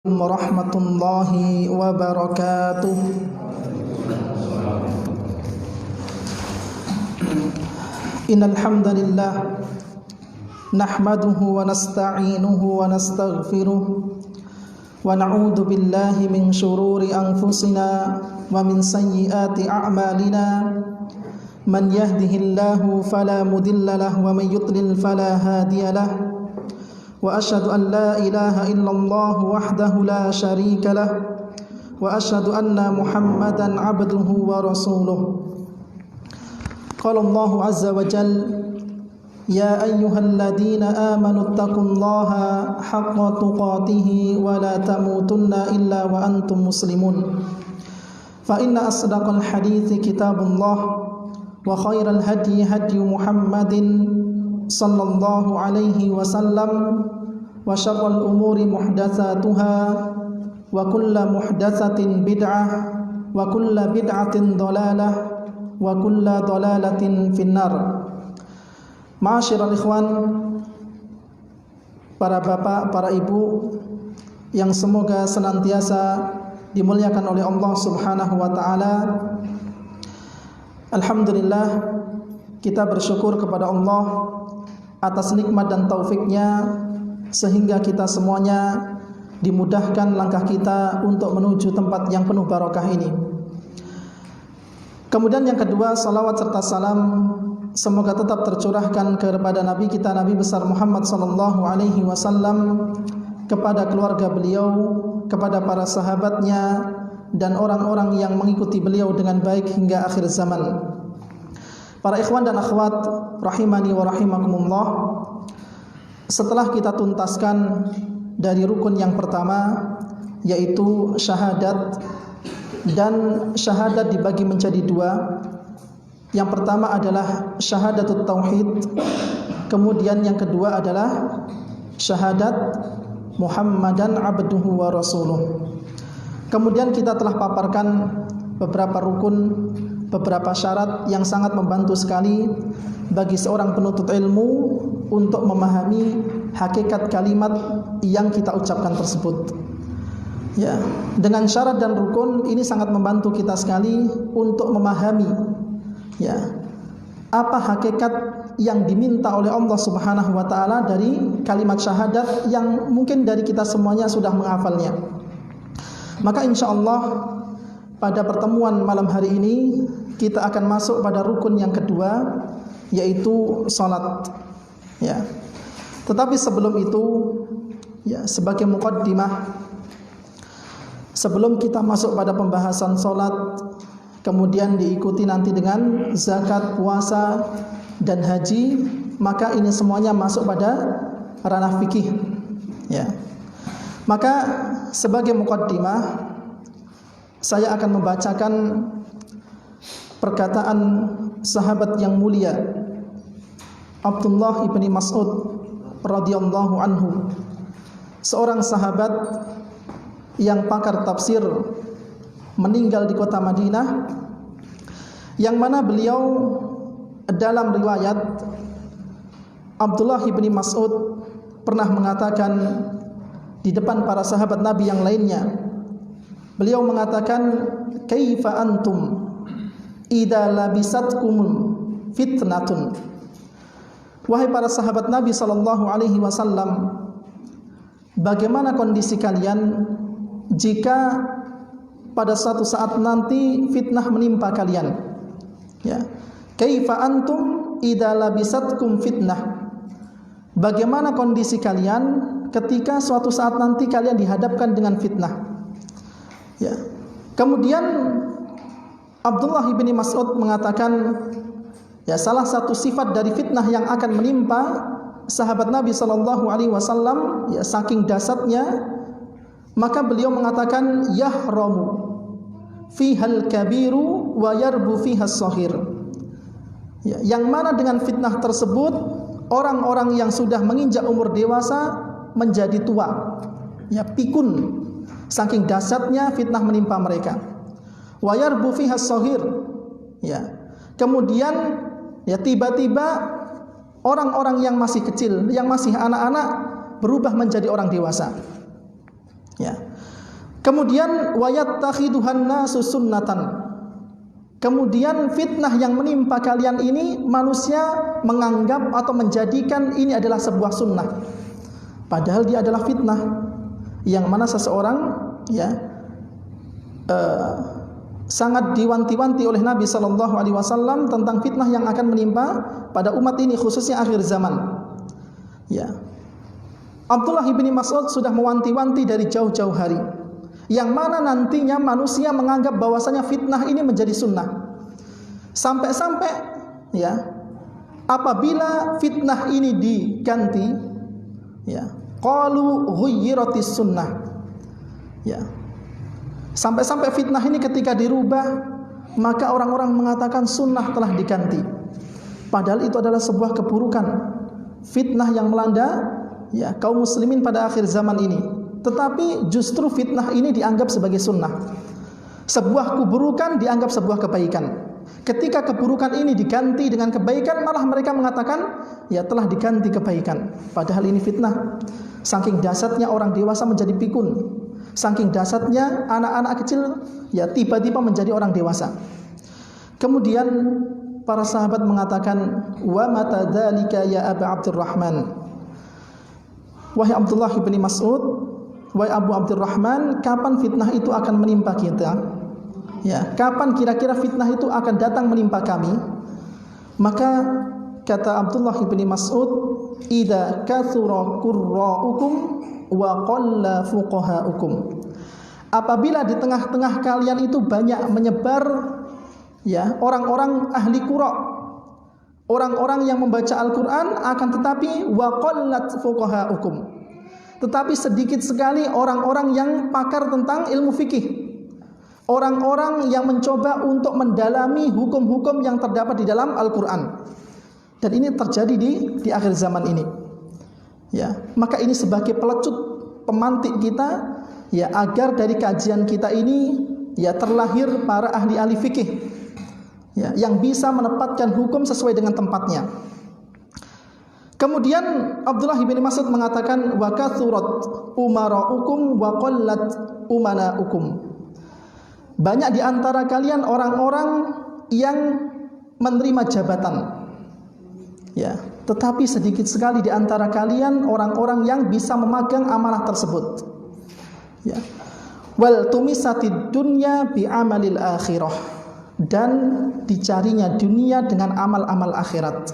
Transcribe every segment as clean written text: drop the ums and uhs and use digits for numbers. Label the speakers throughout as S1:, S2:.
S1: Warahmatullahi wabarakatuh. Innal hamdalillah nahmaduhu wa nasta'inuhu wa nastaghfiruh wa na'udzu billahi min shururi anfusina wa min sayyiati a'malina. Man yahdihillahu fala mudilla lahu wa man yudlil fala hadiya lahu. Wa asyhadu an la ilaha illallah wahdahu la syarika lah wa asyhadu anna Muhammadan abduhu wa rasuluh. Qala Allah azza wa jalla ya ayyuhalladzina amanu taqullaha haqqa tuqatih wa la tamutunna illa wa antum muslimun. Fa inna asdaqal hadithi kitabullah wa khairal hadyi hadyu Muhammadin sallallahu alaihi wasallam wa syarrul umuri muhdatsatuha wa kullu muhdatsatin bid'ah wa kullu bid'atin dhalalah wa kullu dhalalatin finnar. Ma'asyiral ikhwan, para bapak, para ibu yang semoga senantiasa dimuliakan oleh Allah Subhanahu wa taala. Alhamdulillah, kita bersyukur kepada Allah atas nikmat dan taufiknya sehingga kita semuanya dimudahkan langkah kita untuk menuju tempat yang penuh barakah ini. Kemudian yang kedua, salawat serta salam semoga tetap tercurahkan kepada Nabi kita, Nabi besar Muhammad sallallahu alaihi wasallam, kepada keluarga beliau, kepada para sahabatnya dan orang-orang yang mengikuti beliau dengan baik hingga akhir zaman. Para ikhwan dan akhwat rahimani wa rahimakumullah, setelah kita tuntaskan dari rukun yang pertama, yaitu syahadat, dan syahadat dibagi menjadi dua. Yang pertama adalah syahadatut tauhid, kemudian yang kedua adalah syahadat Muhammadan abduhu wa rasuluh. Kemudian kita telah paparkan beberapa rukun, beberapa syarat yang sangat membantu sekali bagi seorang penuntut ilmu untuk memahami hakikat kalimat yang kita ucapkan tersebut. Ya, dengan syarat dan rukun ini sangat membantu kita sekali untuk memahami ya, apa hakikat yang diminta oleh Allah Subhanahu wa taala dari kalimat syahadat yang mungkin dari kita semuanya sudah menghafalnya. Maka insyaallah pada pertemuan malam hari ini kita akan masuk pada rukun yang kedua, yaitu salat. Ya. Tetapi sebelum itu, ya, sebagai muqaddimah, sebelum kita masuk pada pembahasan salat, kemudian diikuti nanti dengan zakat, puasa dan haji, maka ini semuanya masuk pada ranah fikih. Ya. Maka sebagai muqaddimah, saya akan membacakan perkataan sahabat yang mulia Abdullah ibni Mas'ud radhiyallahu anhu, seorang sahabat yang pakar tafsir, meninggal di kota Madinah, yang mana beliau dalam riwayat Abdullah ibni Mas'ud pernah mengatakan di depan para sahabat Nabi yang lainnya, beliau mengatakan, kaifa antum idza labisatkum fitnatun. Wahai para sahabat Nabi sallallahu alaihi wasallam, bagaimana kondisi kalian jika pada suatu saat nanti fitnah menimpa kalian? Ya. Kaifa antum idza labisatkum fitnah. Bagaimana kondisi kalian ketika suatu saat nanti kalian dihadapkan dengan fitnah? Ya. Kemudian Abdullah bin Mas'ud mengatakan, ya, salah satu sifat dari fitnah yang akan menimpa sahabat Nabi sallallahu alaihi wasallam, ya, saking dahsyatnya, maka beliau mengatakan yahramu fihal kabiru wa yarbu fihas shaghir. Ya, yang mana dengan fitnah tersebut orang-orang yang sudah menginjak umur dewasa menjadi tua, ya, pikun. Saking dahsyatnya fitnah menimpa mereka. Wa yarbu fihas shaghir. Ya. Kemudian, ya, tiba-tiba orang-orang yang masih kecil, yang masih anak-anak berubah menjadi orang dewasa. Ya. Kemudian wayattakhiduhan nasu sunnatan. Kemudian fitnah yang menimpa kalian ini manusia menganggap atau menjadikan ini adalah sebuah sunnah. Padahal dia adalah fitnah yang mana seseorang sangat diwanti-wanti oleh Nabi sallallahu alaihi wasallam tentang fitnah yang akan menimpa pada umat ini khususnya akhir zaman. Ya. Abdullah bin Mas'ud sudah mewanti-wanti dari jauh-jauh hari. Yang mana nantinya manusia menganggap bahwasanya fitnah ini menjadi sunnah. Sampai-sampai apabila fitnah ini diganti, qalu ghuyyiratis sunnah. Sampai-sampai fitnah ini ketika dirubah, maka orang-orang mengatakan sunnah telah diganti. Padahal itu adalah sebuah keburukan. Fitnah yang melanda kaum muslimin pada akhir zaman ini. Tetapi justru fitnah ini dianggap sebagai sunnah. Sebuah keburukan dianggap sebuah kebaikan. Ketika keburukan ini diganti dengan kebaikan, malah mereka mengatakan telah diganti kebaikan. Padahal ini fitnah. Saking dasarnya orang dewasa menjadi pikun. Saking dasarnya anak-anak kecil tiba-tiba menjadi orang dewasa. Kemudian para sahabat mengatakan, wa mata dzalika ya Aba Abdurrahman. Wahai Abdullah bin Mas'ud, wahai Abu Abdurrahman, kapan fitnah itu akan menimpa kita? Kapan kira-kira fitnah itu akan datang menimpa kami? Maka kata Abdullah bin Mas'ud, idza kathura qurra'ukum wa qalla fuqaha'ukum. Apabila di tengah-tengah kalian itu banyak menyebar orang-orang ahli qura', orang-orang yang membaca Al-Qur'an, akan tetapi wa qallat fuqaha'ukum. Tetapi sedikit sekali orang-orang yang pakar tentang ilmu fikih. Orang-orang yang mencoba untuk mendalami hukum-hukum yang terdapat di dalam Al-Qur'an. Dan ini terjadi di akhir zaman ini. Maka ini sebagai pelecut, pemantik kita agar dari kajian kita ini terlahir para ahli-ahli fikih yang bisa menempatkan hukum sesuai dengan tempatnya. Kemudian Abdullah bin Mas'ud mengatakan, wa kathurat umara'ukum wa qallat umana'ukum. Banyak di antara kalian orang-orang yang menerima jabatan. Tetapi sedikit sekali di antara kalian orang-orang yang bisa memegang amanah tersebut. Wal tumisatid dunya bi amalil akhirah. Dan dicarinya dunia dengan amal-amal akhirat.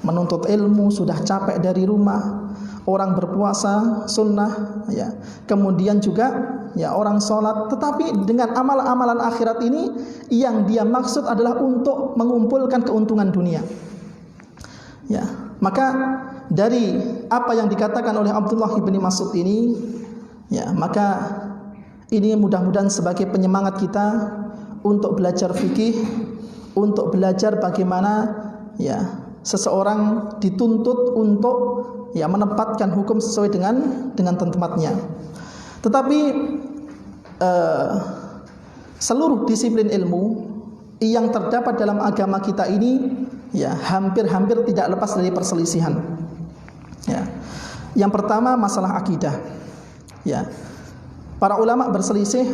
S1: Menuntut ilmu sudah capek dari rumah, orang berpuasa sunnah, kemudian juga orang sholat, tetapi dengan amal-amalan akhirat ini yang dia maksud adalah untuk mengumpulkan keuntungan dunia. Maka dari apa yang dikatakan oleh Abdullah bin Mas'ud ini, maka ini mudah-mudahan sebagai penyemangat kita untuk belajar fikih, untuk belajar bagaimana seseorang dituntut untuk menempatkan hukum sesuai dengan tempatnya. Tetapi seluruh disiplin ilmu yang terdapat dalam agama kita ini hampir-hampir tidak lepas dari perselisihan. Yang pertama masalah akidah. Para ulama berselisih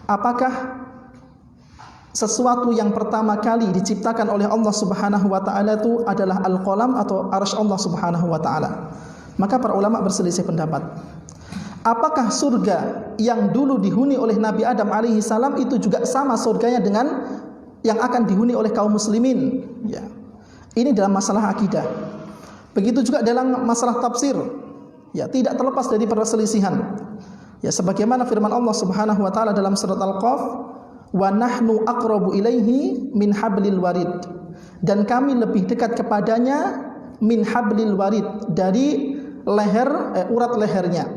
S1: apakah sesuatu yang pertama kali diciptakan oleh Allah Subhanahu wa taala itu adalah al-qalam atau arsy Allah Subhanahu wa taala. Maka para ulama berselisih pendapat. Apakah surga yang dulu dihuni oleh Nabi Adam alaihi salam itu juga sama surganya dengan yang akan dihuni oleh kaum muslimin? Ini dalam masalah akidah. Begitu juga dalam masalah tafsir. Tidak terlepas dari perselisihan. Sebagaimana firman Allah Subhanahu wa taala dalam surat Al-Qaf, wa nahnu aqrabu ilaihi min hablil warid. Dan kami lebih dekat kepadanya min hablil warid, dari urat lehernya.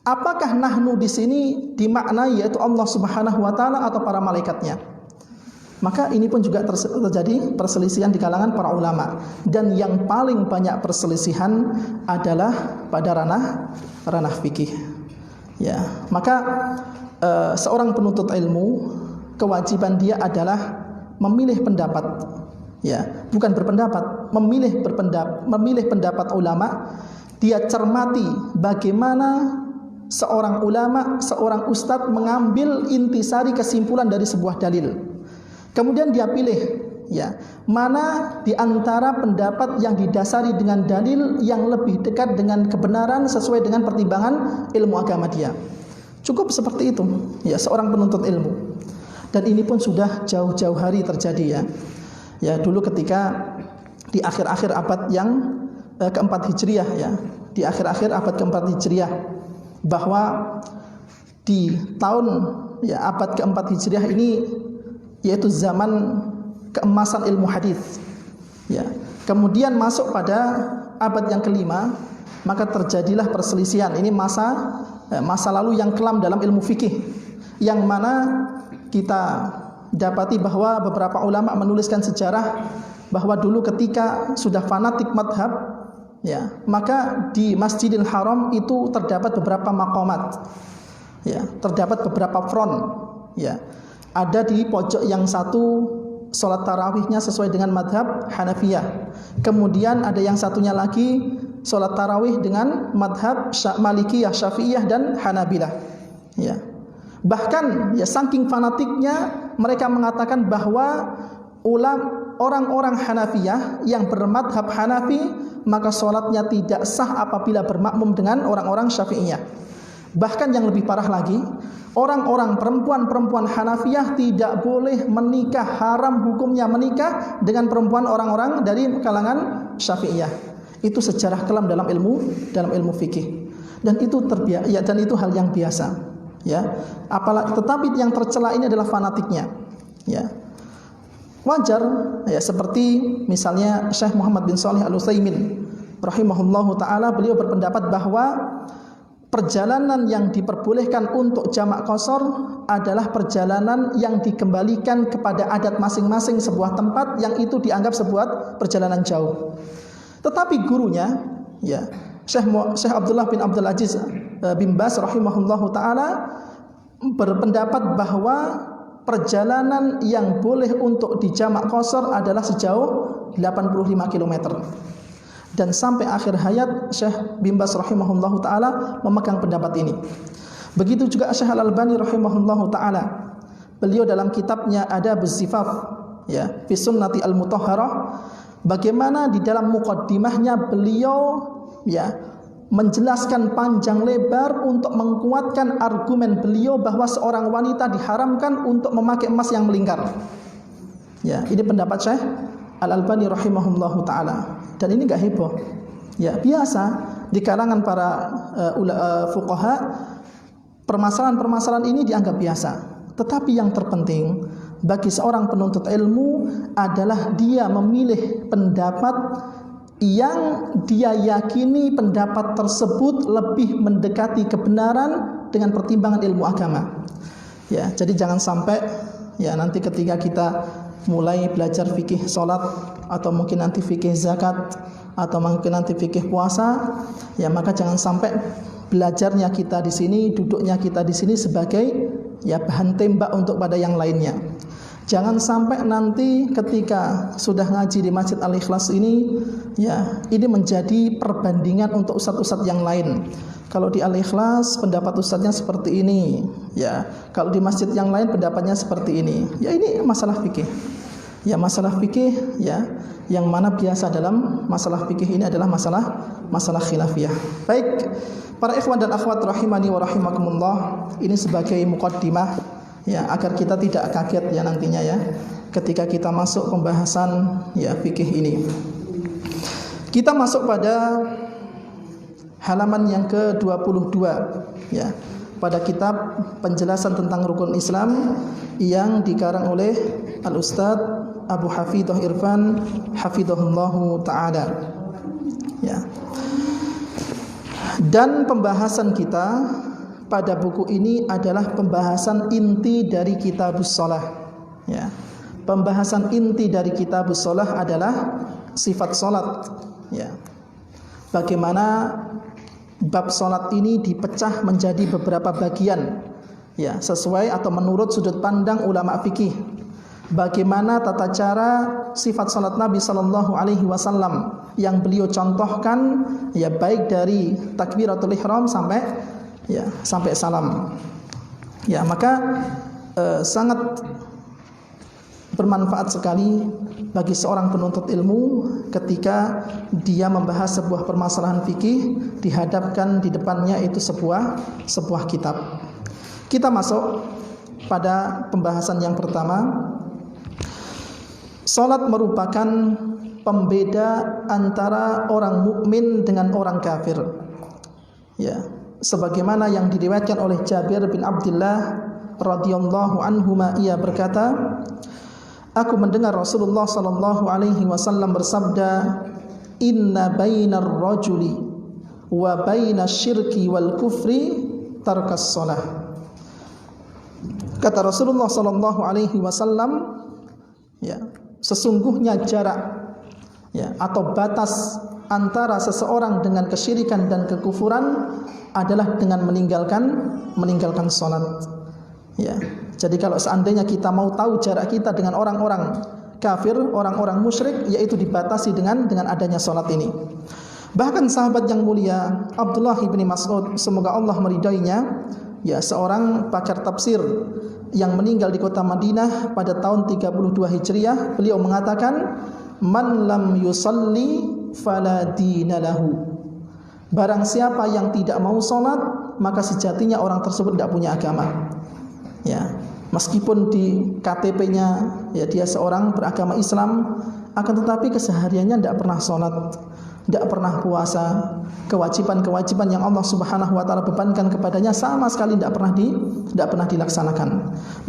S1: Apakah nahnu di sini dimaknai yaitu Allah Subhanahu wa taala atau para malaikatnya? Maka ini pun juga terjadi perselisihan di kalangan para ulama, dan yang paling banyak perselisihan adalah pada ranah fikih. Maka seorang penuntut ilmu, kewajiban dia adalah memilih pendapat, bukan berpendapat, memilih pendapat ulama. Dia cermati bagaimana seorang ulama, seorang ustadz mengambil intisari kesimpulan dari sebuah dalil. Kemudian dia pilih ya, mana di antara pendapat yang didasari dengan dalil yang lebih dekat dengan kebenaran sesuai dengan pertimbangan ilmu agama dia. Cukup seperti itu ya seorang penuntut ilmu. Dan ini pun sudah jauh-jauh hari terjadi ya. Ya dulu ketika di akhir-akhir abad yang keempat Hijriah ya, di akhir-akhir abad keempat Hijriah, bahwa di tahun ya abad keempat Hijriah ini yaitu zaman keemasan ilmu hadis ya. Kemudian masuk pada abad yang kelima, maka terjadilah perselisihan. Ini masa lalu yang kelam dalam ilmu fikih, yang mana kita dapati bahwa beberapa ulama menuliskan sejarah bahwa dulu ketika sudah fanatik madhab ya, maka di Masjidil Haram itu terdapat beberapa maqamat ya, terdapat beberapa front ya. Ada di pojok yang satu salat tarawihnya sesuai dengan madhab Hanafiyah, kemudian ada yang satunya lagi salat tarawih dengan madhab Malikiyah, Syafi'iyah dan Hanabilah ya. Bahkan ya saking fanatiknya mereka mengatakan bahwa orang-orang Hanafiyah yang bermadhab Hanafi maka sholatnya tidak sah apabila bermakmum dengan orang-orang Syafi'iyah. Bahkan yang lebih parah lagi, orang-orang perempuan Hanafiyah tidak boleh menikah, haram hukumnya menikah dengan perempuan orang-orang dari kalangan Syafi'iyah. Itu sejarah kelam dalam ilmu fikih. Dan itu dan itu hal yang biasa. Ya, tetapi yang tercela ini adalah fanatiknya. Ya, wajar. Ya, seperti misalnya Syekh Muhammad bin Shalih Al-Utsaimin, rahimahullahu taala, beliau berpendapat bahwa perjalanan yang diperbolehkan untuk jamak qashar adalah perjalanan yang dikembalikan kepada adat masing-masing sebuah tempat yang itu dianggap sebuah perjalanan jauh. Tetapi gurunya, ya, Syekh Abdullah bin Abdul Aziz bin Baz rahimahullahu taala berpendapat bahwa perjalanan yang boleh untuk dijamak qashar adalah sejauh 85 km. Dan sampai akhir hayat Syekh bin Baz rahimahullahu taala memegang pendapat ini. Begitu juga Syekh Al-Albani rahimahullahu taala. Beliau dalam kitabnya Adabuz Zifaf ya, fi Sunnati Al-Mutahharah, bagaimana di dalam muqaddimahnya beliau ya menjelaskan panjang lebar untuk menguatkan argumen beliau bahwa seorang wanita diharamkan untuk memakai emas yang melingkar. Ya, ini pendapat Syekh Al-Albani rahimahullahu taala. Dan ini enggak heboh. Ya, biasa di kalangan para fuqaha permasalahan-permasalahan ini dianggap biasa. Tetapi yang terpenting bagi seorang penuntut ilmu adalah dia memilih pendapat yang dia yakini pendapat tersebut lebih mendekati kebenaran dengan pertimbangan ilmu agama. Ya, jadi jangan sampai ya nanti ketika kita mulai belajar fikih salat atau mungkin nanti fikih zakat atau mungkin nanti fikih puasa, ya maka jangan sampai belajarnya kita di sini, duduknya kita di sini sebagai ya bahan tembak untuk pada yang lainnya. Jangan sampai nanti ketika sudah ngaji di Masjid Al-Ikhlas ini, ya ini menjadi perbandingan untuk ustadz-ustadz yang lain. Kalau di Al-Ikhlas pendapat ustadznya seperti ini, ya kalau di masjid yang lain pendapatnya seperti ini. Ya ini masalah fikih. Ya masalah fikih, ya yang mana biasa dalam masalah fikih ini adalah masalah khilafiyah. Baik, para ikhwan dan akhwat rahimani wa rahimakumullah, ini sebagai muqaddimah ya agar kita tidak kaget ya nantinya ya ketika kita masuk pembahasan ya fikih ini. Kita masuk pada halaman yang ke-22 ya, pada kitab penjelasan tentang rukun Islam yang dikarang oleh Al-Ustadz Abu Hafidhah Irfan hafidhahullahu taala. Ya. Dan pembahasan kita pada buku ini adalah pembahasan inti dari Kitabus Shalah. Ya. Pembahasan inti dari Kitabus Shalah adalah sifat salat. Ya. Bagaimana bab salat ini dipecah menjadi beberapa bagian. Ya, sesuai atau menurut sudut pandang ulama fikih. Bagaimana tata cara sifat salat Nabi sallallahu alaihi wasallam yang beliau contohkan ya baik dari takbiratul ihram sampai ya, sampai salam. Ya, maka sangat bermanfaat sekali bagi seorang penuntut ilmu ketika dia membahas sebuah permasalahan fikih, dihadapkan di depannya itu sebuah kitab. Kita masuk pada pembahasan yang pertama. Salat merupakan pembeda antara orang mukmin dengan orang kafir. Ya, sebagaimana yang diriwayatkan oleh Jabir bin Abdullah radhiyallahu anhuma, ia berkata, aku mendengar Rasulullah sallallahu alaihi wasallam bersabda, inna bainar rajuli wa bainasyirki wal kufri tarkas shalah. Kata Rasulullah sallallahu alaihi wasallam, ya, sesungguhnya jarak, ya, atau batas antara seseorang dengan kesyirikan dan kekufuran adalah dengan meninggalkan salat. Ya. Jadi kalau seandainya kita mau tahu jarak kita dengan orang-orang kafir, orang-orang musyrik, yaitu dibatasi dengan adanya salat ini. Bahkan sahabat yang mulia Abdullah bin Mas'ud, semoga Allah meridainya, ya, seorang pakar tafsir yang meninggal di kota Madinah pada tahun 32 Hijriah, beliau mengatakan, man lam yusalli fala dina lahu. Barang siapa yang tidak mau salat, maka sejatinya orang tersebut tidak punya agama. Ya, meskipun di KTP-nya ya dia seorang beragama Islam, akan tetapi kesehariannya tidak pernah salat, tidak pernah puasa, kewajiban-kewajiban yang Allah Subhanahu wa taala bebankan kepadanya sama sekali tidak pernah dilaksanakan.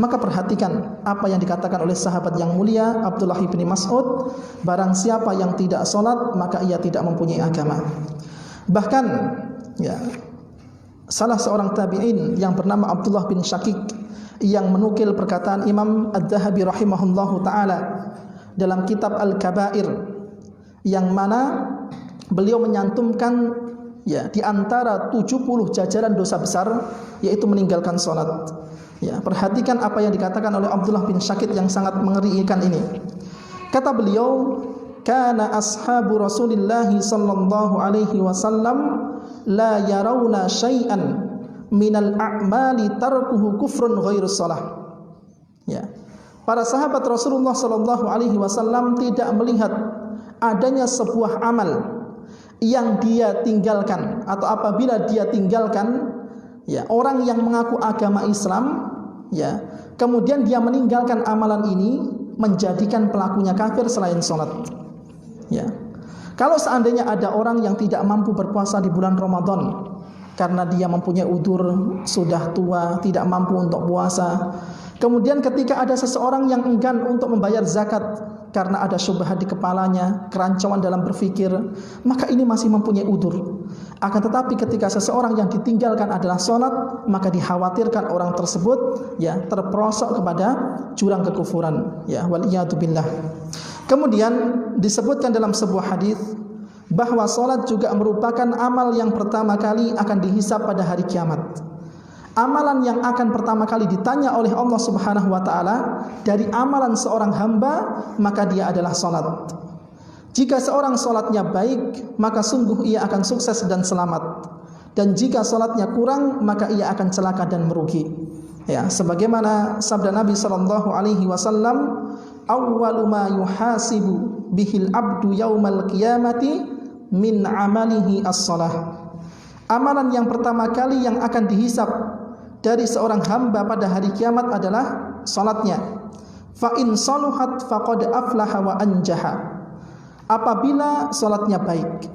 S1: Maka perhatikan apa yang dikatakan oleh sahabat yang mulia Abdullah bin Mas'ud, barang siapa yang tidak salat maka ia tidak mempunyai agama. Bahkan ya, salah seorang tabi'in yang bernama Abdullah bin Syakik yang menukil perkataan Imam Adz-Dzahabi rahimahullahu taala dalam kitab Al-Kabair, yang mana beliau menyantumkan ya di antara 70 jajaran dosa besar yaitu meninggalkan salat. Ya, perhatikan apa yang dikatakan oleh Abdullah bin Syakik yang sangat mengerikan ini. Kata beliau, kana ashabu Rasulillah sallallahu alaihi wasallam la yarawna syai'an minal a'mali tarkuhu kufrun ghairu shalah. Ya. Para sahabat Rasulullah sallallahu alaihi wasallam tidak melihat adanya sebuah amal yang dia tinggalkan, atau apabila dia tinggalkan, ya, orang yang mengaku agama Islam, ya, kemudian dia meninggalkan amalan ini, menjadikan pelakunya kafir selain salat. Ya. Kalau seandainya ada orang yang tidak mampu berpuasa di bulan Ramadan karena dia mempunyai udzur, sudah tua, tidak mampu untuk puasa, kemudian ketika ada seseorang yang enggan untuk membayar zakat karena ada syubhat di kepalanya, kerancuan dalam berpikir, maka ini masih mempunyai udzur. Akan tetapi ketika seseorang yang ditinggalkan adalah salat, maka dikhawatirkan orang tersebut ya terperosok kepada jurang kekufuran, ya, wal iyadu billah. Kemudian disebutkan dalam sebuah hadis bahwa salat juga merupakan amal yang pertama kali akan dihisab pada hari kiamat. Amalan yang akan pertama kali ditanya oleh Allah Subhanahu wa taala dari amalan seorang hamba, maka dia adalah salat. Jika seorang salatnya baik, maka sungguh ia akan sukses dan selamat. Dan jika salatnya kurang, maka ia akan celaka dan merugi. Ya, sebagaimana sabda Nabi sallallahu alaihi wasallam, awwalu ma yuhasibu bihil abdu yaumal qiyamati min amalihi as-salah. Amalan yang pertama kali yang akan dihisab dari seorang hamba pada hari kiamat adalah salatnya. Fa in saluhat faqad aflaha wa anjaha. Apabila salatnya baik,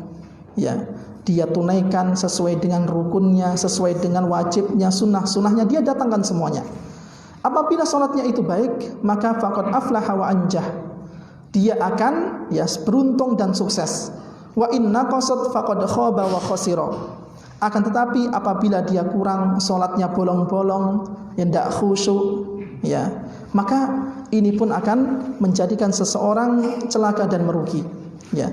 S1: ya, dia tunaikan sesuai dengan rukunnya, sesuai dengan wajibnya, sunnah-sunnahnya dia datangkan semuanya. Apabila salatnya itu baik, maka faqad aflaha wa anjah. Dia akan ya beruntung dan sukses. Wa inna qasad faqad khaba wa khasira. Akan tetapi apabila dia kurang, salatnya bolong-bolong, tidak khusyuk, ya, maka ini pun akan menjadikan seseorang celaka dan merugi. Ya.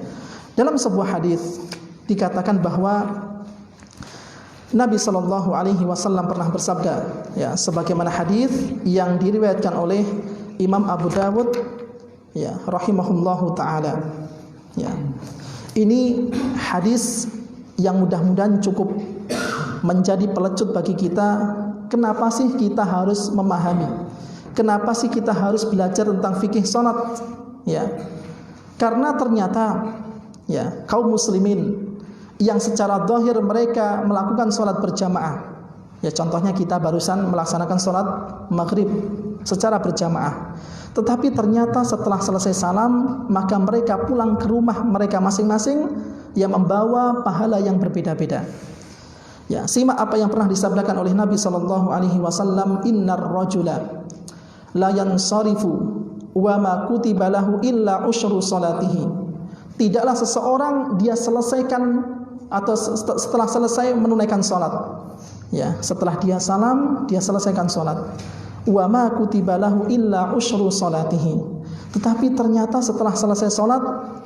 S1: Dalam sebuah hadis dikatakan bahwa Nabi sallallahu alaihi wasallam pernah bersabda, ya, sebagaimana hadis yang diriwayatkan oleh Imam Abu Dawud, ya, rahimahullahu taala. Ya. Ini hadis yang mudah-mudahan cukup menjadi pelecut bagi kita. Kenapa sih kita harus memahami? Kenapa sih kita harus belajar tentang fikih salat? Ya. Karena ternyata ya, kaum muslimin yang secara zahir mereka melakukan salat berjamaah. Ya, contohnya kita barusan melaksanakan salat maghrib secara berjamaah. Tetapi ternyata setelah selesai salam, maka mereka pulang ke rumah mereka masing-masing yang membawa pahala yang berbeda-beda. Ya, simak apa yang pernah disabdakan oleh Nabi sallallahu alaihi wasallam, "Innar rajula la yansarifu wa ma kutiba lahu illa usyru salatihi." Tidaklah seseorang dia selesaikan atau setelah selesai menunaikan salat. Ya, setelah dia salam, dia selesaikan salat. Wa ma kutiba lahu illa usyru salatihi. Tetapi ternyata setelah selesai salat,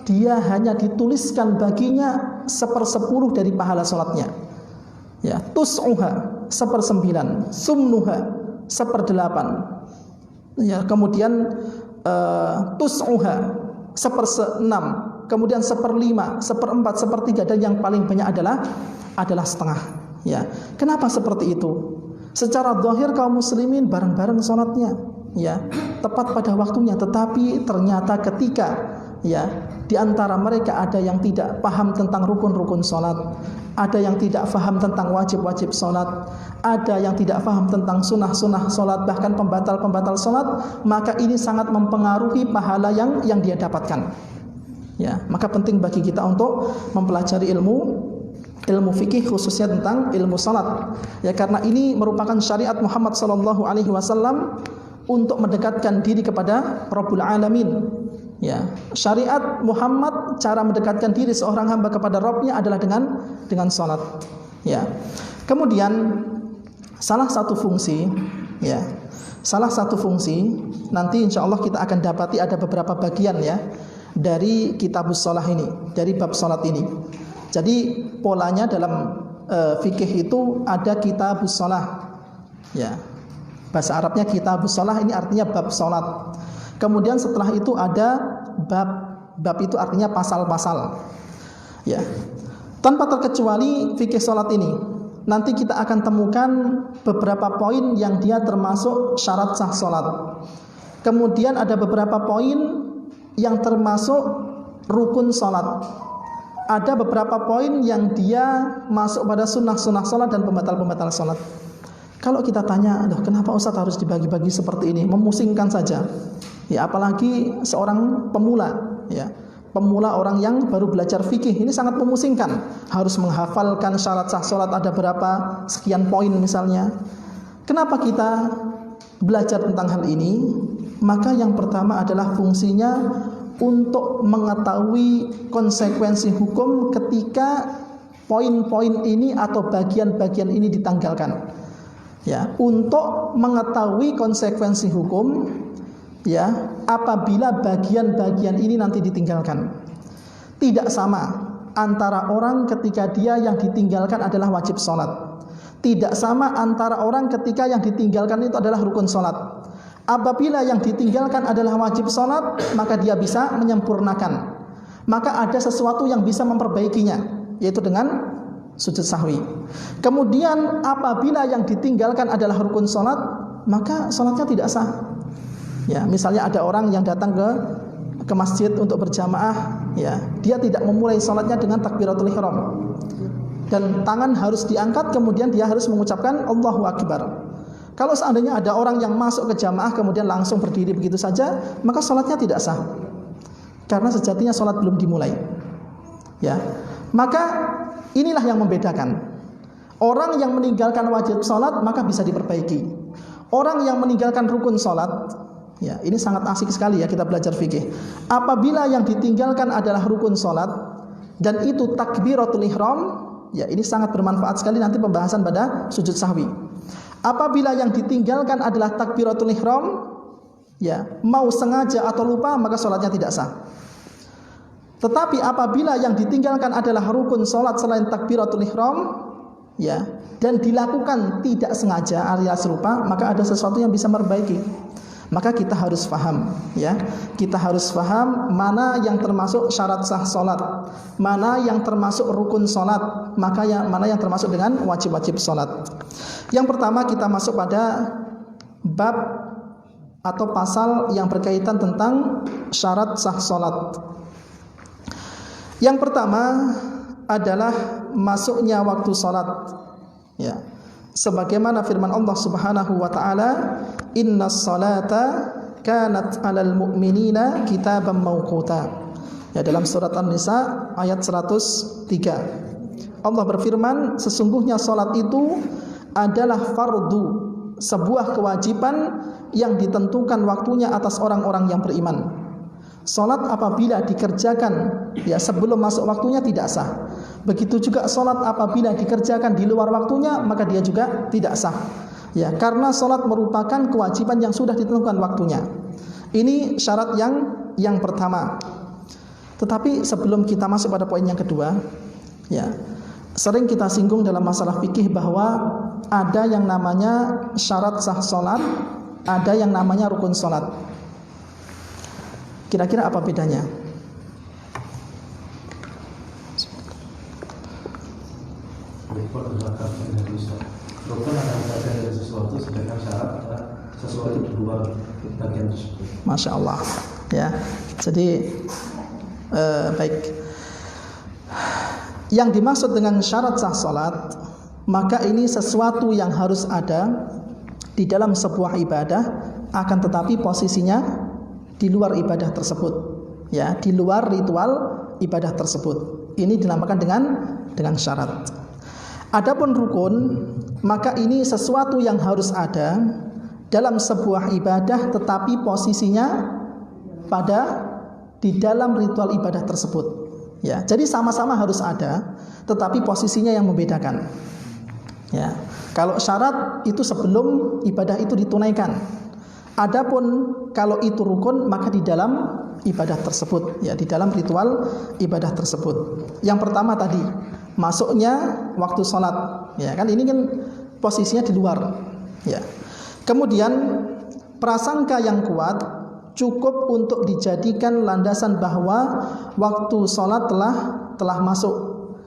S1: dia hanya dituliskan baginya 1/10 dari pahala salatnya. Ya, tus'uha 1/9, sumnuha 1/8. Ya, kemudian tus'uha 1/6, kemudian 1/5, 1/4, 1/3, dan yang paling banyak adalah setengah. Ya, kenapa seperti itu? Secara zahir kaum muslimin bareng-bareng salatnya, ya, tepat pada waktunya, tetapi ternyata ketika ya di antara mereka ada yang tidak paham tentang rukun-rukun salat, ada yang tidak paham tentang wajib-wajib salat, ada yang tidak paham tentang sunnah-sunnah salat, bahkan pembatal-pembatal salat, maka ini sangat mempengaruhi pahala yang dia dapatkan. Ya, maka penting bagi kita untuk mempelajari ilmu fikih, khususnya tentang ilmu salat. Ya, karena ini merupakan syariat Muhammad sallallahu alaihi wasallam untuk mendekatkan diri kepada Rabbul Alamin. Ya, syariat Muhammad, cara mendekatkan diri seorang hamba kepada Rabbnya adalah dengan salat. Ya. Kemudian salah satu fungsi nanti insyaallah kita akan dapati ada beberapa bagian ya dari kitabus shalah ini, dari bab salat ini. Jadi polanya dalam fikih itu ada kitabus shalah. Ya. Bahasa Arabnya kitabus shalah, ini artinya bab salat. Kemudian setelah itu ada bab itu artinya pasal-pasal. Ya. Tanpa terkecuali fikih salat ini nanti kita akan temukan beberapa poin yang dia termasuk syarat sah salat. Kemudian ada beberapa poin yang termasuk rukun salat. Ada beberapa poin yang dia masuk pada sunnah-sunnah salat dan pembatal-pembatal salat. Kalau kita tanya, kenapa Ustaz harus dibagi-bagi seperti ini? Memusingkan saja. Ya, apalagi seorang pemula, ya. Pemula, orang yang baru belajar fikih, ini sangat memusingkan. Harus menghafalkan syarat sah salat ada berapa, sekian poin misalnya. Kenapa kita belajar tentang hal ini? Maka yang pertama adalah fungsinya untuk mengetahui konsekuensi hukum ketika poin-poin ini atau bagian-bagian ini ditanggalkan. Ya, untuk mengetahui konsekuensi hukum ya apabila bagian-bagian ini nanti ditinggalkan. Tidak sama antara orang ketika dia yang ditinggalkan adalah wajib salat. Tidak sama antara orang ketika yang ditinggalkan itu adalah rukun salat. Apabila yang ditinggalkan adalah wajib salat, maka dia bisa menyempurnakan. Maka ada sesuatu yang bisa memperbaikinya, yaitu dengan sujud sahwi. Kemudian apabila yang ditinggalkan adalah rukun salat, maka salatnya tidak sah. Ya, misalnya ada orang yang datang ke masjid untuk berjamaah, ya, dia tidak memulai salatnya dengan takbiratul ihram. Dan tangan harus diangkat, kemudian dia harus mengucapkan Allahu Akbar. Kalau seandainya ada orang yang masuk ke jamaah kemudian langsung berdiri begitu saja, maka salatnya tidak sah. Karena sejatinya salat belum dimulai. Ya. Maka inilah yang membedakan. Orang yang meninggalkan wajib salat maka bisa diperbaiki. Orang yang meninggalkan rukun salat, ya, ini sangat asik sekali ya kita belajar fikih. Apabila yang ditinggalkan adalah rukun salat dan itu takbiratul ihram, ya, ini sangat bermanfaat sekali nanti pembahasan pada sujud sahwi. Apabila yang ditinggalkan adalah takbiratul ihram, ya, mau sengaja atau lupa, maka salatnya tidak sah. Tetapi apabila yang ditinggalkan adalah rukun salat selain takbiratul ihram, ya, dan dilakukan tidak sengaja alias lupa, maka ada sesuatu yang bisa memperbaiki. maka kita harus paham, ya. Kita harus paham mana yang termasuk syarat sah salat, mana yang termasuk rukun salat, mana yang termasuk dengan wajib-wajib salat. Yang pertama kita masuk pada bab atau pasal yang berkaitan tentang syarat sah salat. Yang pertama adalah masuknya waktu salat, ya. Sebagaimana firman Allah Subhanahu wa taala, "Innas salata kanat 'alal mu'minina kitaban mauquta." Ya, dalam surat An-Nisa ayat 103. Allah berfirman, sesungguhnya salat itu adalah fardu, sebuah kewajiban yang ditentukan waktunya atas orang-orang yang beriman. Salat apabila dikerjakan ya sebelum masuk waktunya tidak sah. Begitu juga salat apabila dikerjakan di luar waktunya maka dia juga tidak sah. Ya, karena salat merupakan kewajiban yang sudah ditentukan waktunya. Ini syarat yang pertama. Tetapi sebelum kita masuk pada poin yang kedua, ya, sering kita singgung dalam masalah fikih bahwa ada yang namanya syarat sah salat, ada yang namanya rukun salat. Kira-kira apa bedanya?
S2: Rukun akan bagian dari sesuatu, sedangkan syarat adalah sesuatu di luar bagian tersebut.
S1: Masya Allah, ya. Jadi baik. Yang dimaksud dengan syarat sah salat, maka ini sesuatu yang harus ada di dalam sebuah ibadah, akan tetapi posisinya di luar ibadah tersebut, ya, di luar ritual ibadah tersebut. Ini dinamakan dengan syarat. Adapun rukun, maka ini sesuatu yang harus ada dalam sebuah ibadah, tetapi posisinya di dalam ritual ibadah tersebut. Ya, jadi sama-sama harus ada, tetapi posisinya yang membedakan. Ya, kalau syarat itu sebelum ibadah itu ditunaikan. Adapun kalau itu rukun maka di dalam ibadah tersebut, ya, di dalam ritual ibadah tersebut. Yang pertama tadi masuknya waktu sholat, ya kan, ini kan posisinya di luar, ya. Kemudian prasangka yang kuat cukup untuk dijadikan landasan bahwa waktu sholat telah masuk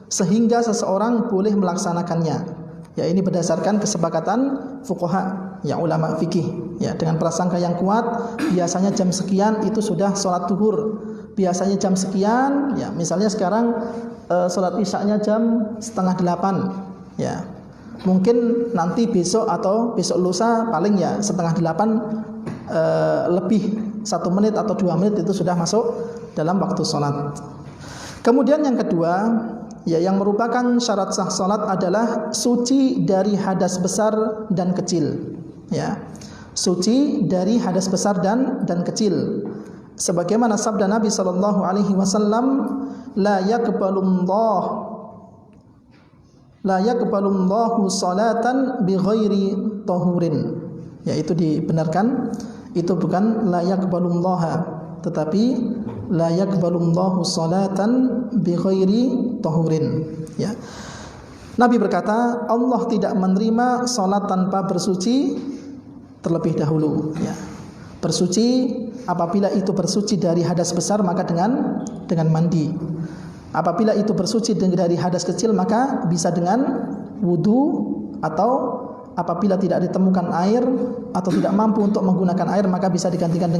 S1: sehingga seseorang boleh melaksanakannya. Ya, ini berdasarkan kesepakatan fuqaha, ya, ulama fikih. Ya, dengan prasangka yang kuat, biasanya jam sekian itu sudah sholat duhur. Biasanya jam sekian, ya, misalnya sekarang sholat isyaknya jam 7:30. Ya, mungkin nanti besok atau besok lusa paling ya 7:30 lebih 1 menit atau 2 menit itu sudah masuk dalam waktu sholat. Kemudian yang kedua, ya, yang merupakan syarat sah salat adalah suci dari hadas besar dan kecil. Ya, suci dari hadas besar dan kecil. Sebagaimana sabda Nabi sallallahu alaihi wasallam, la yaqbalullahu salatan bighairi tahurin. Ya, itu dibenarkan. Itu bukan la yaqbalullaha, tetapi la yaqbalullahu salatan bighairi tahurin. Ya. Nabi berkata, Allah tidak menerima salat tanpa bersuci terlebih dahulu, ya. Bersuci, apabila itu bersuci dari hadas besar maka dengan mandi. Apabila itu bersuci dari hadas kecil maka bisa dengan wudu, atau apabila tidak ditemukan air atau tidak mampu untuk menggunakan air maka bisa digantikan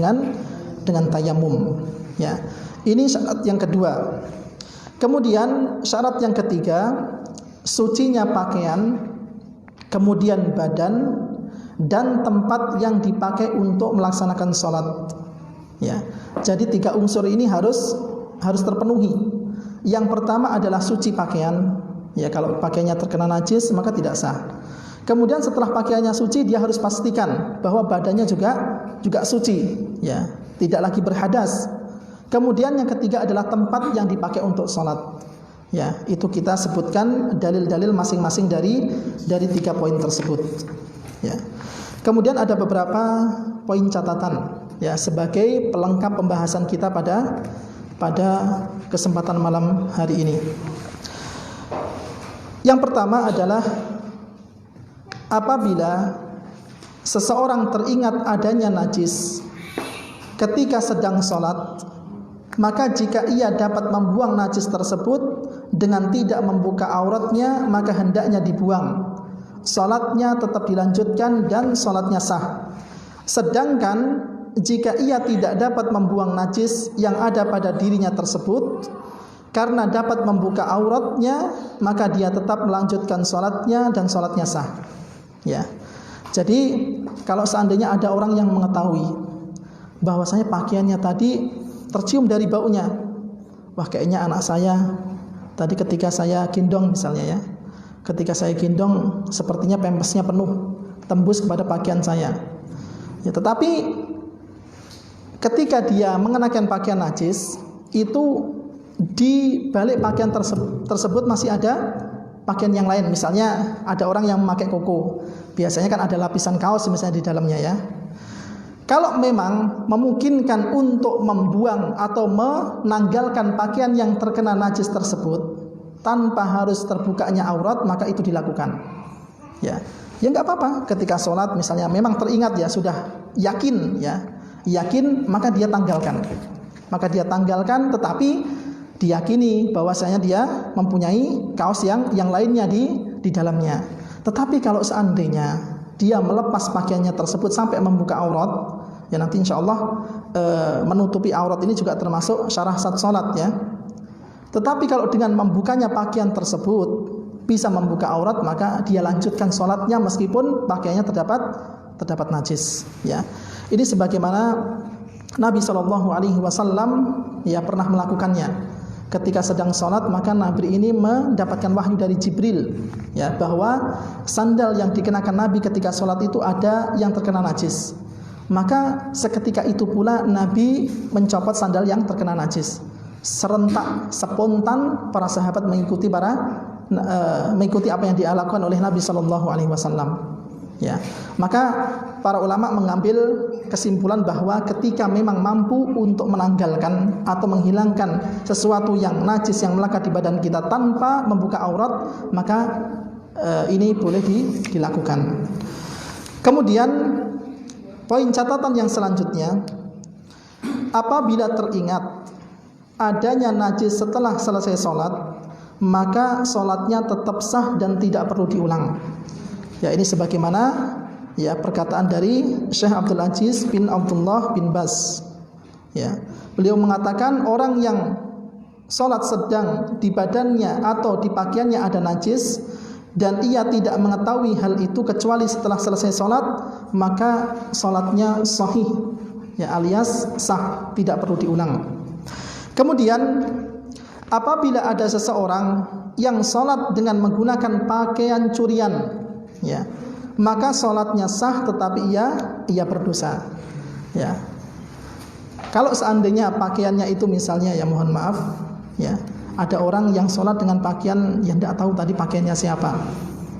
S1: dengan tayamum. Ya. Ini syarat yang kedua. Kemudian syarat yang ketiga, sucinya pakaian, kemudian badan dan tempat yang dipakai untuk melaksanakan sholat. Ya. Jadi 3 unsur ini harus terpenuhi. Yang pertama adalah suci pakaian. Ya, kalau pakaiannya terkena najis maka tidak sah. Kemudian setelah pakaiannya suci, dia harus pastikan bahwa badannya juga suci, ya, tidak lagi berhadas. Kemudian yang ketiga adalah tempat yang dipakai untuk sholat. Ya, itu kita sebutkan dalil-dalil masing-masing dari 3 poin tersebut. Ya. Kemudian ada beberapa poin catatan, ya, sebagai pelengkap pembahasan kita pada kesempatan malam hari ini. Yang pertama adalah apabila seseorang teringat adanya najis ketika sedang sholat, maka jika ia dapat membuang najis tersebut dengan tidak membuka auratnya, maka hendaknya dibuang. Sholatnya tetap dilanjutkan dan sholatnya sah. Sedangkan jika ia tidak dapat membuang najis yang ada pada dirinya tersebut karena dapat membuka auratnya, maka dia tetap melanjutkan sholatnya dan sholatnya sah. Ya. Jadi kalau seandainya ada orang yang mengetahui bahwasanya pakaiannya tadi tercium dari baunya, wah kayaknya anak saya tadi ketika saya gendong misalnya ya, ketika saya gendong sepertinya pempesnya penuh, tembus kepada pakaian saya. Ya, tetapi ketika dia mengenakan pakaian najis, itu di balik pakaian tersebut masih ada pakaian yang lain. Misalnya ada orang yang memakai koko, biasanya kan ada lapisan kaos misalnya di dalamnya ya. Kalau memang memungkinkan untuk membuang atau menanggalkan pakaian yang terkena najis tersebut tanpa harus terbukanya aurat, maka itu dilakukan. Ya nggak apa-apa. Ketika sholat misalnya memang teringat ya, sudah yakin maka dia tanggalkan, tetapi diyakini bahwasanya dia mempunyai kaos yang lainnya di dalamnya. Tetapi kalau seandainya dia melepas pakaiannya tersebut sampai membuka aurat, ya nanti insya Allah menutupi aurat ini juga termasuk syarah sat sholat ya. Tetapi kalau dengan membukanya pakaian tersebut bisa membuka aurat, maka dia lanjutkan sholatnya meskipun pakaiannya terdapat najis ya. Ini sebagaimana Nabi SAW ya pernah melakukannya. Ketika sedang sholat, maka Nabi ini mendapatkan wahyu dari Jibril ya, bahwa sandal yang dikenakan Nabi ketika sholat itu ada yang terkena najis. Maka seketika itu pula Nabi mencopot sandal yang terkena najis. Serentak, spontan para sahabat mengikuti apa yang dilakukan oleh Nabi SAW. Ya, maka para ulama mengambil kesimpulan bahwa ketika memang mampu untuk menanggalkan atau menghilangkan sesuatu yang najis yang melekat di badan kita tanpa membuka aurat, maka ini boleh dilakukan. Kemudian poin catatan yang selanjutnya, apabila teringat adanya najis setelah selesai sholat, maka sholatnya tetap sah dan tidak perlu diulang. Ya, ini sebagaimana ya perkataan dari Syekh Abdul Aziz bin Abdullah bin Baz. Ya, beliau mengatakan orang yang sholat sedang di badannya atau di pakaiannya ada najis dan ia tidak mengetahui hal itu kecuali setelah selesai sholat, maka sholatnya sahih ya, alias sah, tidak perlu diulang. Kemudian apabila ada seseorang yang sholat dengan menggunakan pakaian curian ya, maka sholatnya sah tetapi ia berdosa ya. Kalau seandainya pakaiannya itu misalnya ya, mohon maaf ya, ada orang yang sholat dengan pakaian yang tidak tahu tadi pakaiannya siapa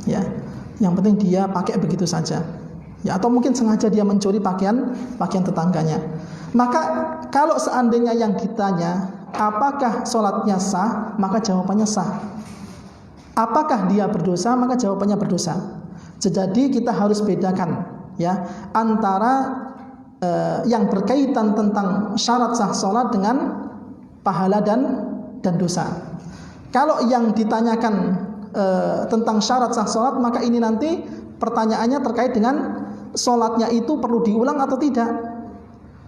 S1: ya, yang penting dia pakai begitu saja ya, atau mungkin sengaja dia mencuri pakaian tetangganya. Maka kalau seandainya yang ditanya apakah sholatnya sah, maka jawabannya sah. Apakah dia berdosa, maka jawabannya berdosa. Jadi kita harus bedakan ya antara yang berkaitan tentang syarat sah sholat dengan pahala dan dosa. Kalau yang ditanyakan tentang syarat sah sholat, maka ini nanti pertanyaannya terkait dengan sholatnya itu perlu diulang atau tidak.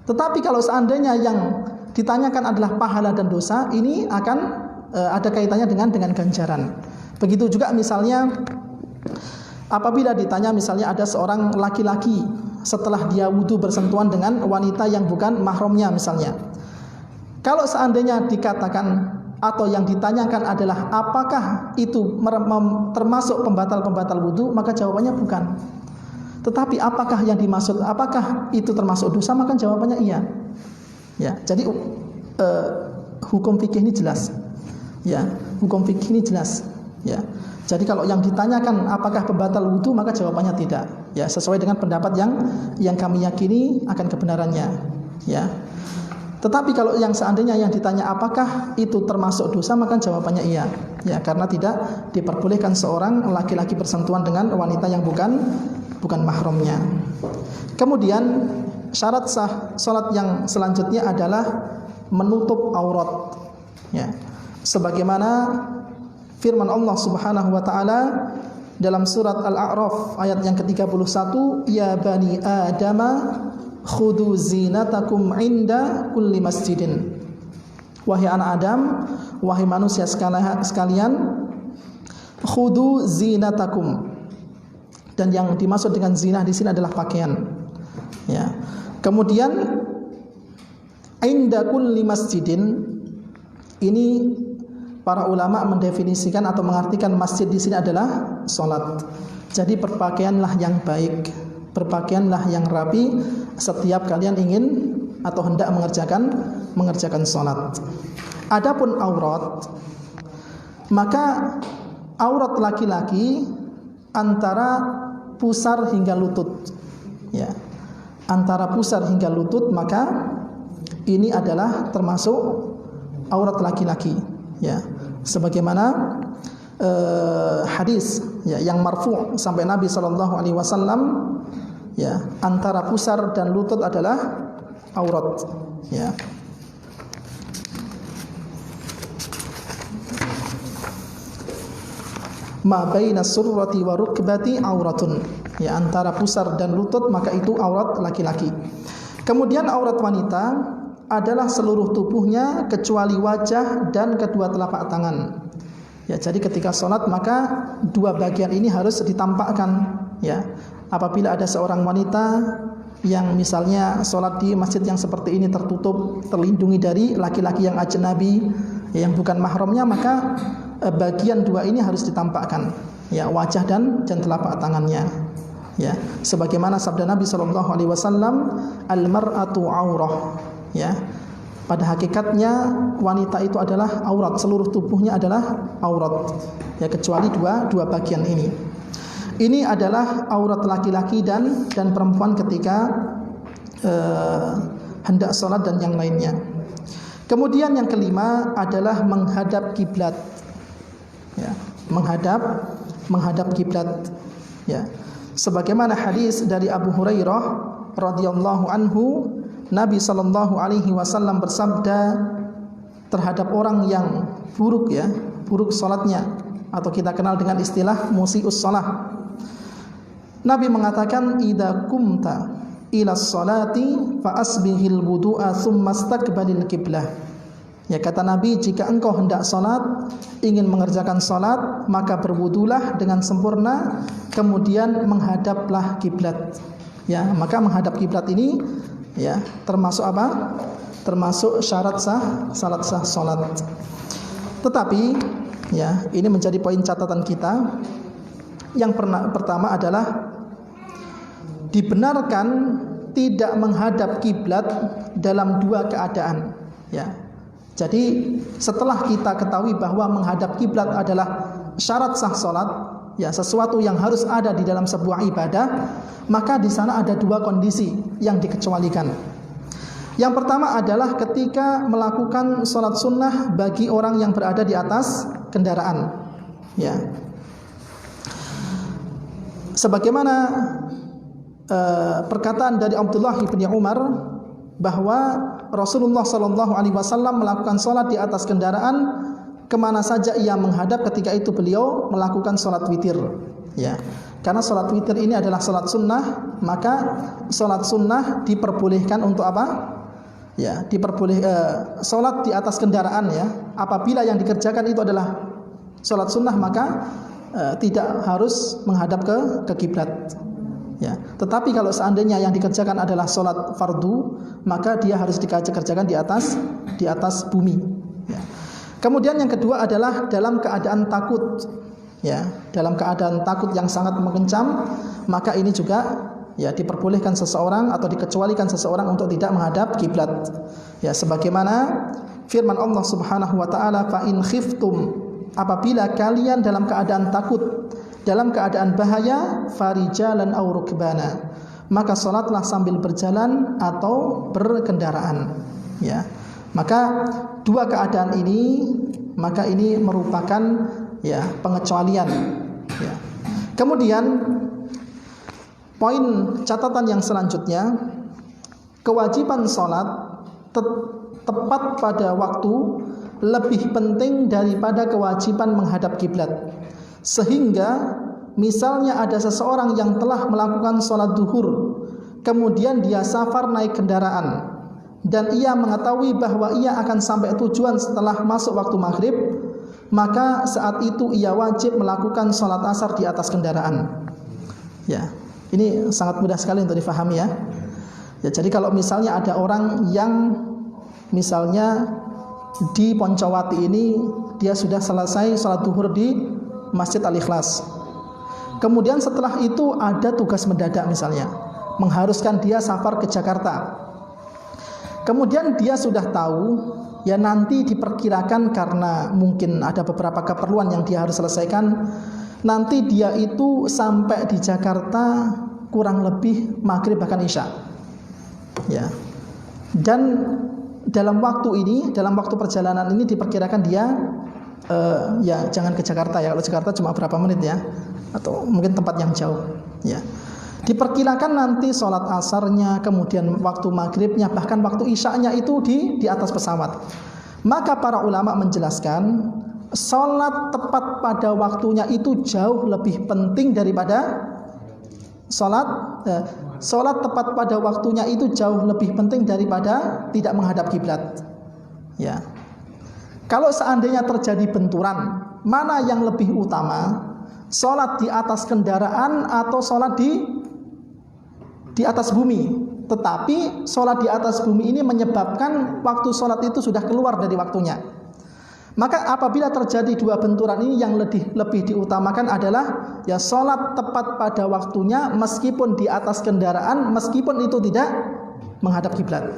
S1: Tetapi kalau seandainya yang ditanyakan adalah pahala dan dosa, ini akan ada kaitannya dengan ganjaran. Begitu juga misalnya apabila ditanya misalnya ada seorang laki-laki setelah dia wudu bersentuhan dengan wanita yang bukan mahramnya misalnya. Kalau seandainya dikatakan atau yang ditanyakan adalah apakah itu termasuk pembatal wudu, maka jawabannya bukan. Tetapi apakah yang dimaksud, apakah itu termasuk dosa, maka jawabannya iya. Ya, jadi hukum fikih ini jelas. Ya, hukum fikih ini jelas. Ya. Jadi kalau yang ditanyakan apakah pembatal wudu, maka jawabannya tidak. Ya, sesuai dengan pendapat yang kami yakini akan kebenarannya. Ya. Tetapi kalau yang seandainya yang ditanya apakah itu termasuk dosa, maka jawabannya iya. Ya, karena tidak diperbolehkan seorang laki-laki bersentuhan dengan wanita yang bukan mahramnya. Kemudian syarat sah salat yang selanjutnya adalah menutup aurat, ya. Sebagaimana firman Allah Subhanahu wa taala dalam surat Al-A'raf ayat yang ke-31, ya bani adama khudu zinatakum inda kulli masjidin. Wahai anak Adam, wahai manusia sekalian, khudu zinatakum. Dan yang dimaksud dengan zina di sini adalah pakaian. Ya. Kemudian inda kulli masjidin, ini para ulama mendefinisikan atau mengartikan masjid di sini adalah salat. Jadi berpakaianlah yang baik, berpakaianlah yang rapi setiap kalian ingin atau hendak mengerjakan salat. Adapun aurat, maka aurat laki-laki antara pusar hingga lutut, ya. Antara pusar hingga lutut, maka ini adalah termasuk aurat laki-laki, ya. Sebagaimana hadis, ya, yang marfu' sampai Nabi SAW, ya, antara pusar dan lutut adalah aurat, ya. Ma baina surrati wa rukbati auratun, ya, antara pusar dan lutut maka itu aurat laki-laki. Kemudian aurat wanita adalah seluruh tubuhnya kecuali wajah dan kedua telapak tangan. Ya, jadi ketika sholat maka dua bagian ini harus ditampakkan, ya. Apabila ada seorang wanita yang misalnya sholat di masjid yang seperti ini tertutup, terlindungi dari laki-laki yang ajnabi, yang bukan mahramnya, maka bagian dua ini harus ditampakkan, ya, wajah dan telapak tangannya, ya. Sebagaimana sabda Nabi SAW, al-mar'atu aurah, ya. Pada hakikatnya wanita itu adalah aurat, seluruh tubuhnya adalah aurat, ya, kecuali dua bagian ini. Ini adalah aurat laki-laki dan perempuan ketika hendak sholat dan yang lainnya. Kemudian yang kelima adalah menghadap kiblat, ya, menghadap kiblat, ya. Sebagaimana hadis dari Abu Hurairah radhiyallahu anhu, Nabi SAW bersabda terhadap orang yang buruk, ya, buruk salatnya, atau kita kenal dengan istilah musiius shalah. Nabi mengatakan, idza kumta ila sholati fa asbihil wudu'a tsumma istaqbalil qiblah. Ya, kata Nabi, jika engkau hendak salat, ingin mengerjakan salat, maka berwudulah dengan sempurna, kemudian menghadaplah kiblat. Ya, maka menghadap kiblat ini, ya, termasuk apa? Termasuk syarat salat sah salat. Tetapi, ya, ini menjadi poin catatan kita. Yang pertama adalah dibenarkan tidak menghadap kiblat dalam dua keadaan, ya. Jadi setelah kita ketahui bahwa menghadap kiblat adalah syarat sah salat, ya, sesuatu yang harus ada di dalam sebuah ibadah, maka di sana ada dua kondisi yang dikecualikan. Yang pertama adalah ketika melakukan salat sunnah bagi orang yang berada di atas kendaraan, ya. Sebagaimana perkataan dari Abdullah bin Umar bahwa Rasulullah SAW melakukan sholat di atas kendaraan kemana saja ia menghadap, ketika itu beliau melakukan sholat witir, ya. Karena sholat witir ini adalah sholat sunnah, maka sholat sunnah diperbolehkan untuk apa? Ya, sholat di atas kendaraan, ya. Apabila yang dikerjakan itu adalah sholat sunnah, maka tidak harus menghadap ke kiblat. Ya, tetapi kalau seandainya yang dikerjakan adalah sholat fardu, maka dia harus dikerjakan di atas bumi. Ya. Kemudian yang kedua adalah dalam keadaan takut, ya, dalam keadaan takut yang sangat mengencam, maka ini juga, ya, diperbolehkan seseorang atau dikecualikan seseorang untuk tidak menghadap kiblat. Ya, sebagaimana firman Allah Subhanahu wa taala, fa in khiftum, apabila kalian dalam keadaan takut, dalam keadaan bahaya, farijalan aw rukbana, maka salatlah sambil berjalan atau berkendaraan, ya. Maka dua keadaan ini, maka ini merupakan, ya, pengecualian, ya. Kemudian Poin catatan yang selanjutnya, kewajiban sholat tepat pada waktu lebih penting daripada kewajiban menghadap kiblat. Sehingga misalnya ada seseorang yang telah melakukan sholat duhur, kemudian dia safar naik kendaraan, dan ia mengetahui bahwa ia akan sampai tujuan setelah masuk waktu maghrib, maka saat itu ia wajib melakukan sholat asar di atas kendaraan. Ya, ini sangat mudah sekali untuk difahami ya. Ya, jadi kalau misalnya ada orang yang misalnya di Poncowati ini dia sudah selesai sholat duhur di Masjid Al-Ikhlas, kemudian setelah itu ada tugas mendadak misalnya mengharuskan dia safar ke Jakarta, kemudian dia sudah tahu ya nanti diperkirakan karena mungkin ada beberapa keperluan yang dia harus selesaikan, nanti dia itu sampai di Jakarta kurang lebih maghrib bahkan isya. Ya. Dan dalam waktu ini, dalam waktu perjalanan ini diperkirakan dia ya jangan ke Jakarta ya. Kalau Jakarta cuma berapa menit ya, atau mungkin tempat yang jauh. Ya. Diperkirakan nanti sholat asarnya, kemudian waktu maghribnya, bahkan waktu isyanya itu di atas pesawat. Maka para ulama menjelaskan sholat tepat pada waktunya itu jauh lebih penting daripada sholat tepat pada waktunya itu jauh lebih penting daripada tidak menghadap kiblat. Ya. Kalau seandainya terjadi benturan, mana yang lebih utama? Sholat di atas kendaraan atau sholat di atas bumi? Tetapi sholat di atas bumi ini menyebabkan waktu sholat itu sudah keluar dari waktunya. Maka apabila terjadi dua benturan ini, yang lebih diutamakan adalah ya sholat tepat pada waktunya meskipun di atas kendaraan, meskipun itu tidak menghadap kiblat.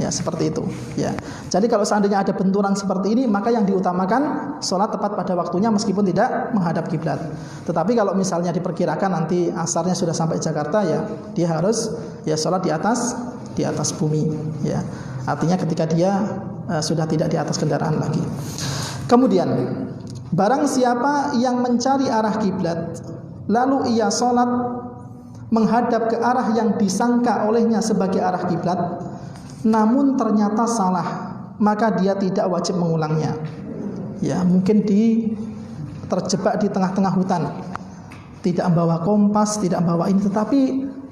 S1: Ya, seperti itu. Ya. Jadi kalau seandainya ada benturan seperti ini, maka yang diutamakan sholat tepat pada waktunya meskipun tidak menghadap kiblat. Tetapi kalau misalnya diperkirakan nanti asarnya sudah sampai Jakarta, ya dia harus ya sholat di atas bumi. Ya. Artinya ketika dia sudah tidak di atas kendaraan lagi. Kemudian barang siapa yang mencari arah kiblat lalu ia sholat menghadap ke arah yang disangka olehnya sebagai arah kiblat, namun ternyata salah, maka dia tidak wajib mengulangnya. Ya, mungkin terjebak di tengah-tengah hutan, tidak membawa kompas, tidak membawa ini, tetapi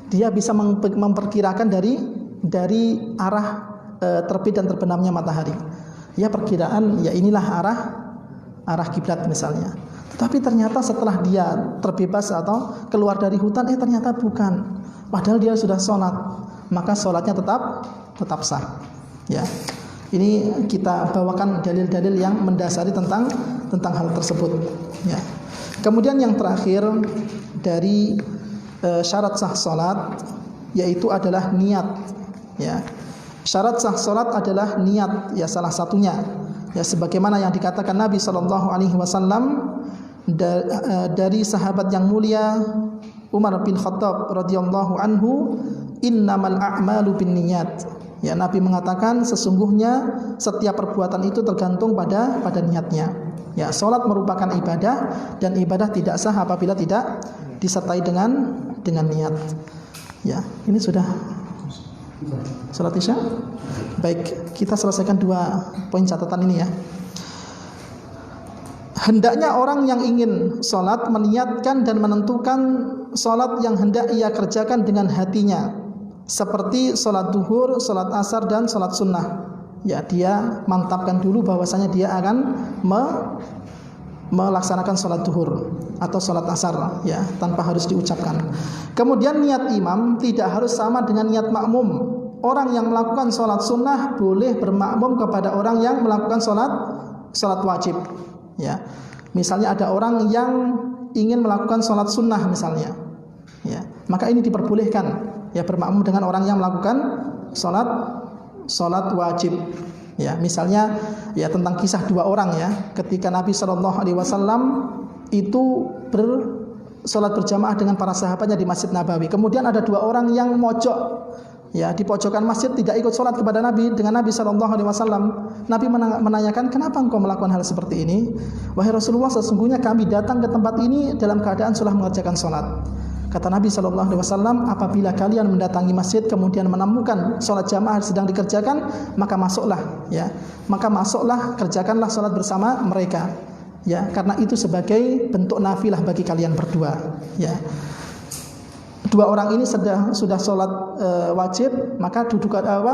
S1: dia bisa memperkirakan dari arah terbit dan terbenamnya matahari. Ya, perkiraan ya inilah arah kiblat misalnya. Tetapi ternyata setelah dia terbebas atau keluar dari hutan, ternyata bukan. Padahal dia sudah sholat, maka sholatnya tetap sah. Ya, ini kita bawakan dalil-dalil yang mendasari tentang hal tersebut. Ya. Kemudian yang terakhir dari syarat sah sholat yaitu adalah niat. Ya. Syarat sah sholat adalah niat, ya salah satunya. Ya sebagaimana yang dikatakan Nabi SAW dari sahabat yang mulia Umar bin Khattab radhiyallahu anhu, innamal a'malu binniyat. Ya, Nabi mengatakan sesungguhnya setiap perbuatan itu tergantung pada niatnya. Ya, salat merupakan ibadah dan ibadah tidak sah apabila tidak disertai dengan niat. Ya, ini sudah salat Isya. Baik, kita selesaikan dua poin catatan ini ya. Hendaknya orang yang ingin sholat meniatkan dan menentukan sholat yang hendak ia kerjakan dengan hatinya, seperti sholat duhur, sholat asar, dan sholat sunnah. Ya, dia mantapkan dulu bahwasanya dia akan melaksanakan sholat duhur atau sholat asar, ya, tanpa harus diucapkan. Kemudian niat imam tidak harus sama dengan niat makmum. Orang yang melakukan sholat sunnah boleh bermakmum kepada orang yang melakukan sholat wajib. Ya, misalnya ada orang yang ingin melakukan sholat sunnah misalnya, ya, maka ini diperbolehkan, ya, bermakmum dengan orang yang melakukan sholat wajib. Ya, misalnya ya tentang kisah dua orang ya, ketika Nabi SAW itu bersolat berjamaah dengan para sahabatnya di Masjid Nabawi. Kemudian ada dua orang yang mojok, ya, di pojokan masjid tidak ikut sholat kepada Nabi dengan Nabi SAW. Nabi menanyakan, kenapa engkau melakukan hal seperti ini? Wahai Rasulullah, sesungguhnya kami datang ke tempat ini dalam keadaan sudah mengerjakan sholat. Kata Nabi SAW, apabila kalian mendatangi masjid kemudian menemukan sholat jamaah sedang dikerjakan, maka masuklah, ya. Maka masuklah, kerjakanlah sholat bersama mereka, ya. Karena itu sebagai bentuk nafilah bagi kalian berdua, ya. Dua orang ini sudah sholat wajib, maka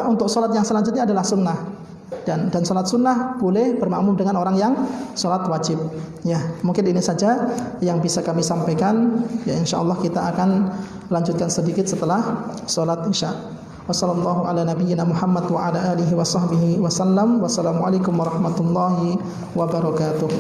S1: untuk sholat yang selanjutnya adalah sunnah. Dan sholat sunnah boleh bermakmum dengan orang yang sholat wajib. Ya, mungkin ini saja yang bisa kami sampaikan. Ya, insyaallah kita akan lanjutkan sedikit setelah sholat isya. Wassallallahu ala nabiyyina Muhammad wa ala alihi wa sahbihi wasallam. Wassalamualaikum warahmatullahi wabarakatuh.